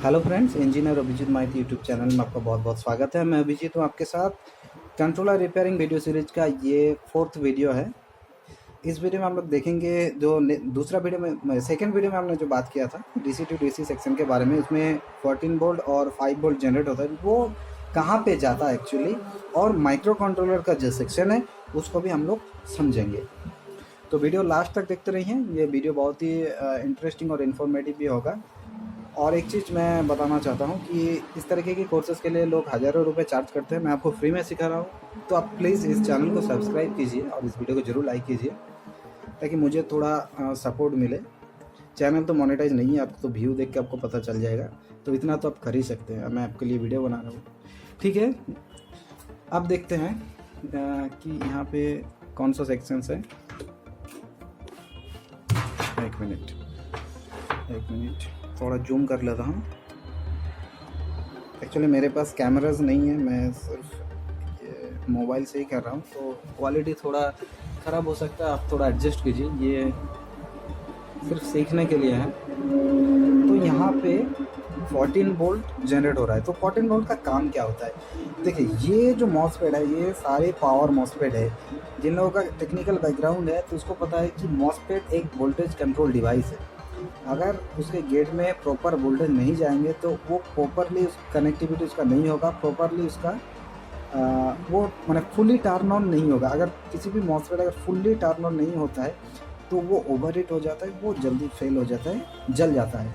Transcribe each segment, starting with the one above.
Hello friends, engineer Abhijit माहिती YouTube channel में आपका बहुत बहुत स्वागत है। मैं अभिजीत हूँ आपके साथ। कंट्रोलर रिपेयरिंग वीडियो सीरीज का ये 4th वीडियो है। इस वीडियो में हम लोग देखेंगे जो दूसरा वीडियो में सेकंड वीडियो में हमने जो बात किया था डीसी टू डीसी सेक्शन के बारे में। उसमें 14 वोल्ट और 5 वोल्ट जनरेट होता है, वो कहाँ पे जाता है एक्चुअली, और माइक्रो कंट्रोलर का जो सेक्शन है उसको भी हम लोग समझेंगे। तो वीडियो लास्ट तक देखते रहिए। ये वीडियो बहुत ही इंटरेस्टिंग और इन्फॉर्मेटिव भी होगा। और एक चीज़ मैं बताना चाहता हूँ कि इस तरीके के कोर्सेज़ के लिए लोग हज़ारों रुपए चार्ज करते हैं, मैं आपको फ्री में सिखा रहा हूँ। तो आप प्लीज़ इस चैनल को सब्सक्राइब कीजिए और इस वीडियो को ज़रूर लाइक कीजिए ताकि मुझे थोड़ा सपोर्ट मिले। चैनल तो मोनेटाइज नहीं है, आपको तो व्यू देख के आपको पता चल जाएगा, तो इतना तो आप कर ही सकते हैं। मैं आपके लिए वीडियो बना रहा हूँ, ठीक है। अब देखते हैं कि यहाँ पे कौन सा सेक्शंस है। एक मिनट थोड़ा जूम कर लेता हूँ। एक्चुअली मेरे पास कैमराज नहीं है, मैं सिर्फ मोबाइल से ही कर रहा हूँ, तो क्वालिटी थोड़ा ख़राब हो सकता है, आप थोड़ा एडजस्ट कीजिए। ये सिर्फ सीखने के लिए है। तो यहाँ पे 14 वोल्ट जनरेट हो रहा है। तो 14 वोल्ट का काम क्या होता है? देखिए, ये जो मॉसफेट है ये सारे पावर मॉसफेट है। जिन लोगों का टेक्निकल बैकग्राउंड है तो उसको पता है कि मॉसफेट एक वोल्टेज कंट्रोल डिवाइस है। अगर उसके गेट में प्रॉपर वोल्टेज नहीं जाएंगे तो वो प्रॉपरली उस कनेक्टिविटी उसका नहीं होगा, प्रॉपरली उसका वो मैंने फुल्ली टर्न ऑन नहीं होगा। अगर किसी भी मॉसफेट अगर फुल्ली टर्न ऑन नहीं होता है तो वो ओवरहीट हो जाता है, वो जल्दी फेल हो जाता है, जल जाता है।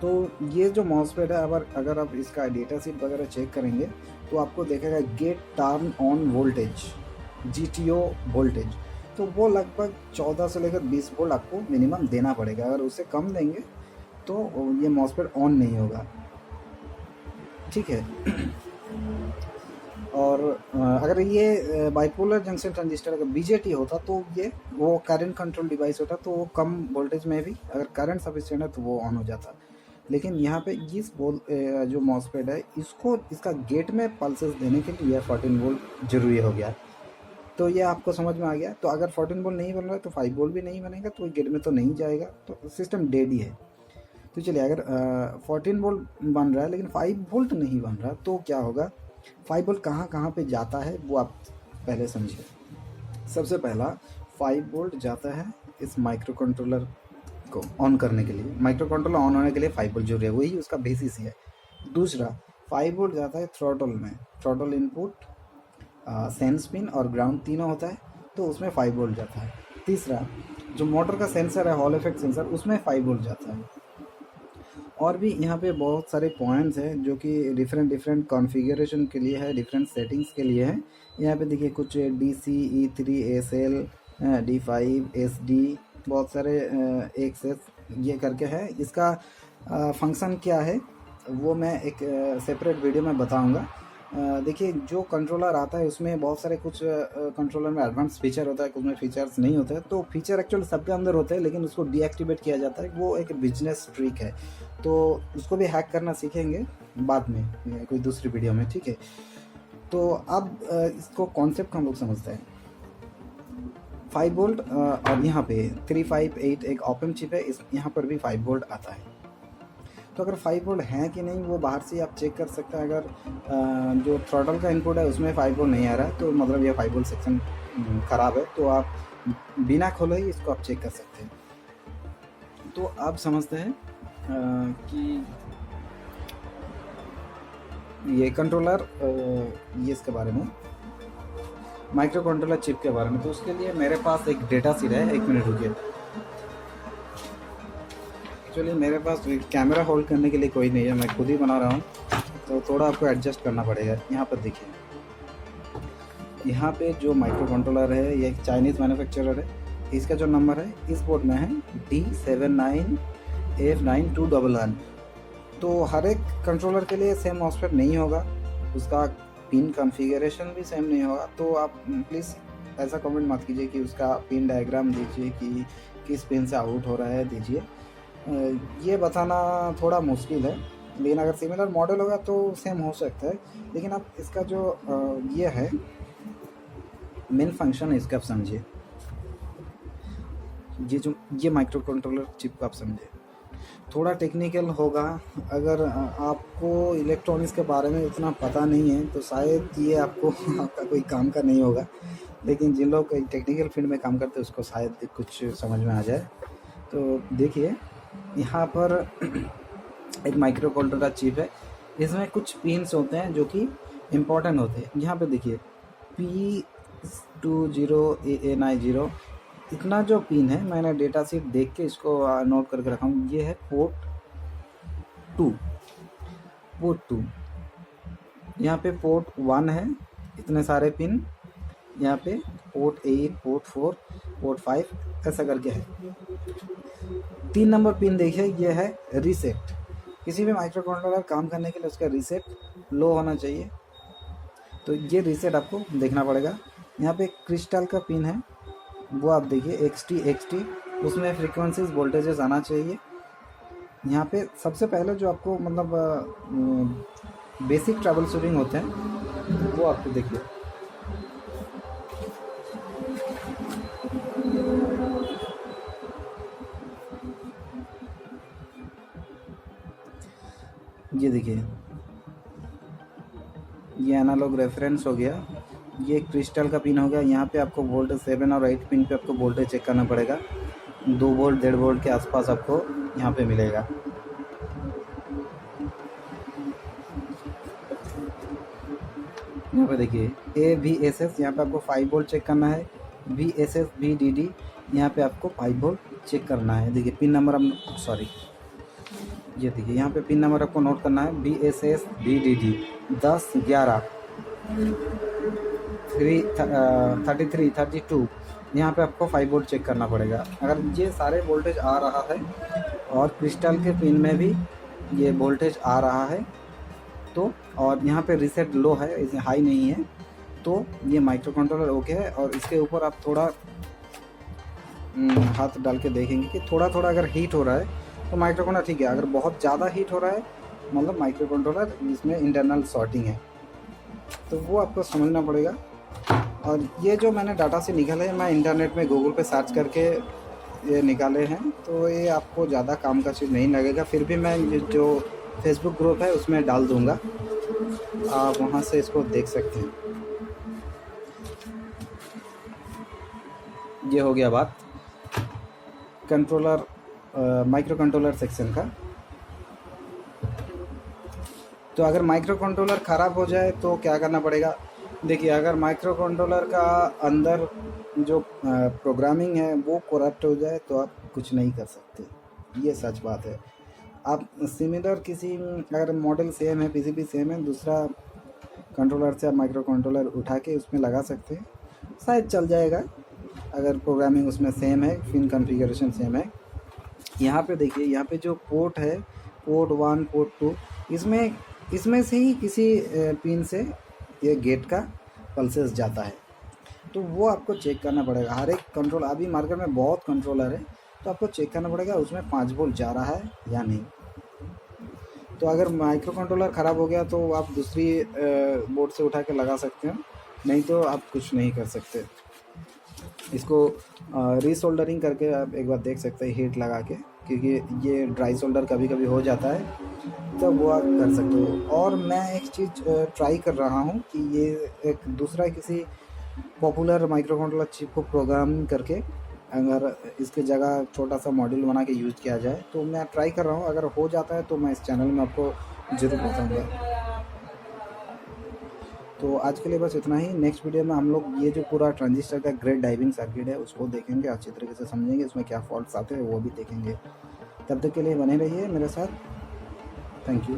तो ये जो मॉसफेट है, अगर आप इसका डेटा शीट वगैरह चेक करेंगे तो आपको देखेगा gate turn on voltage, GTO voltage, तो वो लगभग 14 से लेकर 20 वोल्ट आपको मिनिमम देना पड़ेगा। अगर उससे कम देंगे तो ये मॉसफेट ऑन नहीं होगा, ठीक है। और अगर ये बाइपोलर जंक्शन ट्रांजिस्टर अगर BJT होता तो ये वो करंट कंट्रोल डिवाइस होता, तो वो कम वोल्टेज में भी अगर करंट सफिशिएंट है तो वो ऑन हो जाता। लेकिन यहाँ पे इस जो मॉसफेट है इसको इसका गेट में पल्सेस देने के लिए 14 वोल्ट जरूरी हो गया। तो ये आपको समझ में आ गया। तो अगर 14 वोल्ट नहीं बन रहा है तो 5 वोल्ट भी नहीं बनेगा, तो गेट में तो नहीं जाएगा, तो सिस्टम डेड ही है। तो चलिए, अगर 14 वोल्ट बन रहा है लेकिन 5 वोल्ट नहीं बन रहा तो क्या होगा? 5 वोल्ट कहाँ कहाँ पे जाता है वो आप पहले समझिए। सबसे पहला 5 वोल्ट जाता है इस माइक्रो कंट्रोलर को ऑन करने के लिए। माइक्रो कंट्रोलर ऑन होने के लिए 5 वोल्ट जरूरी है, वही उसका बेसिस है। दूसरा 5 वोल्ट जाता है थ्रॉटल में। थ्रॉटल इनपुट सेंस पिन और ग्राउंड तीनों होता है, तो उसमें 5 वोल्ट जाता है। तीसरा जो मोटर का सेंसर है, हॉल इफेक्ट सेंसर, उसमें 5 वोल्ट जाता है। और भी यहाँ पे बहुत सारे पॉइंट्स हैं जो कि डिफरेंट कॉन्फ़िगरेशन के लिए है, डिफरेंट सेटिंग्स के लिए है। यहाँ पे देखिए कुछ DC, E3, SL, D5, SD, बहुत सारे XS ये करके है। इसका फंक्शन क्या है वो मैं एक सेपरेट वीडियो में बताऊँगा। देखिए, जो कंट्रोलर आता है उसमें बहुत सारे कुछ कंट्रोलर में एडवांस फीचर होता है, कुछ में फीचर्स नहीं होता है। तो फीचर एक्चुअली सबके अंदर होते हैं लेकिन उसको डीएक्टिवेट किया जाता है, वो एक बिजनेस ट्रिक है। तो उसको भी हैक करना सीखेंगे बाद में कोई दूसरी वीडियो में, ठीक है। तो अब इसको कॉन्सेप्ट हम लोग समझते हैं। 5 वोल्ट और यहाँ पे 358 एक ओपन चिप है, इस यहाँ पर भी 5 वोल्ट आता है। तो अगर 5 वोल्ट है कि नहीं वो बाहर से आप चेक कर सकते हैं। अगर जो थ्रॉटल का इनपुट है उसमें 5 वोल्ट नहीं आ रहा है तो मतलब ये 5 वोल्ट सेक्शन ख़राब है, तो आप बिना खोले ही इसको आप चेक कर सकते हैं। तो आप समझते हैं कि ये कंट्रोलर ये इसके बारे में, माइक्रो कंट्रोलर चिप के बारे में। तो उसके लिए मेरे पास एक डेटा शीट है, 1 मिनट रुकिए। एक्चुअली मेरे पास कैमरा होल्ड करने के लिए कोई नहीं है, मैं खुद ही बना रहा हूँ, तो थोड़ा आपको एडजस्ट करना पड़ेगा। यहाँ पर देखिए, यहाँ पे जो माइक्रो कंट्रोलर है ये एक चाइनीज़ मैन्युफैक्चरर है। इसका जो नंबर है इस बोर्ड में है D79F9211। तो हर एक कंट्रोलर के लिए सेम मॉसफेट नहीं होगा, उसका पिन कॉन्फ़िगरेशन भी सेम नहीं होगा। तो आप प्लीज़ ऐसा कमेंट मत कीजिए कि उसका पिन डायग्राम दीजिए कि किस पिन से आउट हो रहा है, दीजिए। ये बताना थोड़ा मुश्किल है, लेकिन अगर सिमिलर मॉडल होगा तो सेम हो सकता है। लेकिन आप इसका जो ये है मेन फंक्शन है इसका आप समझिए। ये माइक्रो कंट्रोलर चिप को आप समझिए। थोड़ा टेक्निकल होगा। अगर आपको इलेक्ट्रॉनिक्स के बारे में उतना पता नहीं है तो शायद ये आपको आपका कोई काम का नहीं होगा, लेकिन जिन लोग टेक्निकल फील्ड में काम करते हैं उसको शायद कुछ समझ में आ जाए। तो देखिए यहाँ पर एक माइक्रो कंट्रोलर का चिप है, इसमें कुछ पिन्स होते हैं जो कि इम्पोर्टेंट होते हैं। यहाँ पे देखिए P20AA90 इतना जो पिन है, मैंने डेटा शीट देख के इसको नोट करके रखा हूँ। ये है पोर्ट टू। यहाँ पे पोर्ट 1 है, इतने सारे पिन। यहाँ पे पोर्ट 8, पोर्ट 4, पोर्ट 5 ऐसा करके है। 3 नंबर पिन देखिए, ये है रीसेट। किसी भी माइक्रो कंट्रोलर काम करने के लिए उसका रीसेट लो होना चाहिए, तो ये रीसेट आपको देखना पड़ेगा। यहाँ पे क्रिस्टल का पिन है, वो आप देखिए XT, उसमें फ्रीक्वेंसीज वोल्टेजेस आना चाहिए। यहाँ पे सबसे पहले जो आपको मतलब बेसिक ट्रबल शूटिंग होते हैं वो आपको देखिए। ये देखिए, ये एनालॉग रेफरेंस हो गया, ये क्रिस्टल का पिन हो गया। यहाँ पे आपको वोल्टेज 7 और 8 पिन पे आपको वोल्टेज चेक करना पड़ेगा। 2 वोल्ट 1.5 वोल्ट के आसपास आपको यहाँ पे मिलेगा। यहाँ पे देखिए AVSS, यहाँ पे आपको 5 वोल्ट चेक करना है। VSS VDD, यहाँ पे आपको 5 वोल्ट चेक करना है। देखिए पिन नंबर ये देखिए यहाँ पे पिन नंबर आपको नोट करना है। VSS VDD 10, 11, 33, 32, यहाँ पे आपको 5 वोल्ट चेक करना पड़ेगा। अगर ये सारे वोल्टेज आ रहा है और क्रिस्टल के पिन में भी ये वोल्टेज आ रहा है तो, और यहाँ पे रीसेट लो है, इसे हाई नहीं है, तो ये माइक्रो कंट्रोलर ओके है। और इसके ऊपर आप थोड़ा हाथ डाल के देखेंगे कि थोड़ा थोड़ा अगर हीट हो रहा है तो माइक्रो कंट्रोलर ठीक है। अगर बहुत ज़्यादा हीट हो रहा है मतलब माइक्रो कंट्रोलर इसमें इंटरनल शॉर्टिंग है, तो वो आपको समझना पड़ेगा। और ये जो मैंने डाटा से निकाले हैं, मैं इंटरनेट में गूगल पे सर्च करके ये निकाले हैं, तो ये आपको ज़्यादा काम का चीज़ नहीं लगेगा। फिर भी मैं ये जो फेसबुक ग्रुप है उसमें डाल दूँगा, आप वहाँ से इसको देख सकते हैं। ये हो गया बात कंट्रोलर माइक्रो कंट्रोलर सेक्शन का। तो अगर माइक्रो कंट्रोलर ख़राब हो जाए तो क्या करना पड़ेगा? देखिए, अगर माइक्रो कंट्रोलर का अंदर जो प्रोग्रामिंग है वो करप्ट हो जाए तो आप कुछ नहीं कर सकते, ये सच बात है। आप सिमिलर किसी अगर मॉडल सेम है, पीसीबी सेम है, दूसरा कंट्रोलर से आप माइक्रो कंट्रोलर उठा के उसमें लगा सकते हैं, शायद चल जाएगा अगर प्रोग्रामिंग उसमें सेम है, पिन कॉन्फ़िगरेशन सेम है। यहाँ पे देखिए, यहाँ पे जो पोर्ट है, पोर्ट 1, पोर्ट 2, इसमें से ही किसी पिन से ये गेट का पल्सेस जाता है, तो वो आपको चेक करना पड़ेगा। हर एक कंट्रोल, अभी मार्केट में बहुत कंट्रोलर है, तो आपको चेक करना पड़ेगा उसमें 5 वोल्ट जा रहा है या नहीं। तो अगर माइक्रो कंट्रोलर ख़राब हो गया तो आप दूसरी बोर्ड से उठा के लगा सकते हो, नहीं तो आप कुछ नहीं कर सकते। इसको रीसोल्डरिंग करके आप एक बार देख सकते हैं हीट लगा के, क्योंकि ये ड्राई सोल्डर कभी कभी हो जाता है, तो वो आप कर सकते हो। और मैं एक चीज़ ट्राई कर रहा हूँ कि ये एक दूसरा किसी पॉपुलर माइक्रो कंट्रोलर चिप को प्रोग्राम करके अगर इसके जगह छोटा सा मॉड्यूल बना के यूज़ किया जाए, तो मैं ट्राई कर रहा हूँ। अगर हो जाता है तो मैं इस चैनल में आपको ज़रूर बताऊँगा। तो आज के लिए बस इतना ही। नेक्स्ट वीडियो में हम लोग ये जो पूरा ट्रांजिस्टर का ग्रेड डाइविंग सर्किट है उसको देखेंगे, अच्छी तरीके से समझेंगे, उसमें क्या फॉल्ट्स आते हैं वो भी देखेंगे। तब तक के लिए बने रहिए मेरे साथ। Thank you.